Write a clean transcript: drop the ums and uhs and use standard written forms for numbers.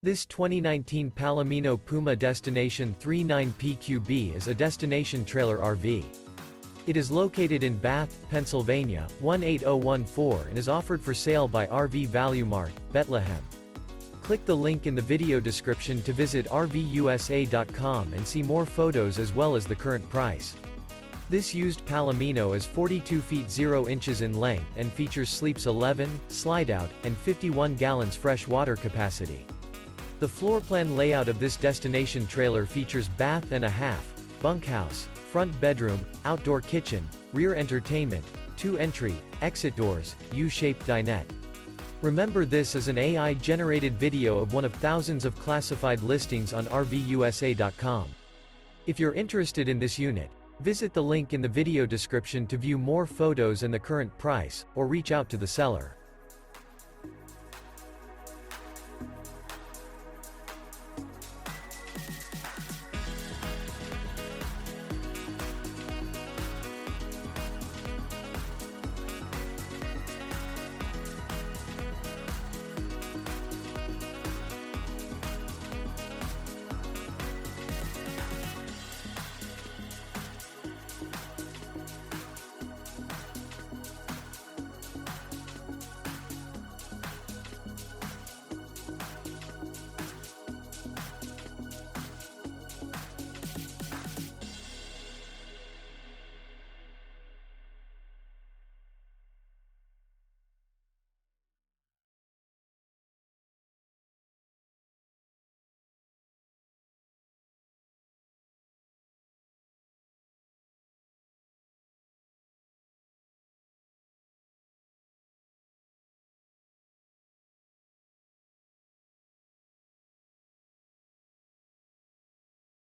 This 2019 Palomino Puma Destination 39PQB is a destination trailer RV. It is located in Bath, Pennsylvania, 18014 and is offered for sale by RV Value Mart, Behtlehem. Click the link in the video description to visit RVUSA.com and see more photos as well as the current price. This used Palomino is 42 feet 0 inches in length and features sleeps 11, Slideout, and 51 gallons fresh water capacity. The floor plan layout of this destination trailer features bath and a half, bunkhouse, front bedroom, outdoor kitchen, rear entertainment, 2 entry, exit doors, U-shaped dinette. Remember, this is an AI-generated video of one of thousands of classified listings on RVUSA.com. If you're interested in this unit, visit the link in the video description to view more photos and the current price, or reach out to the seller.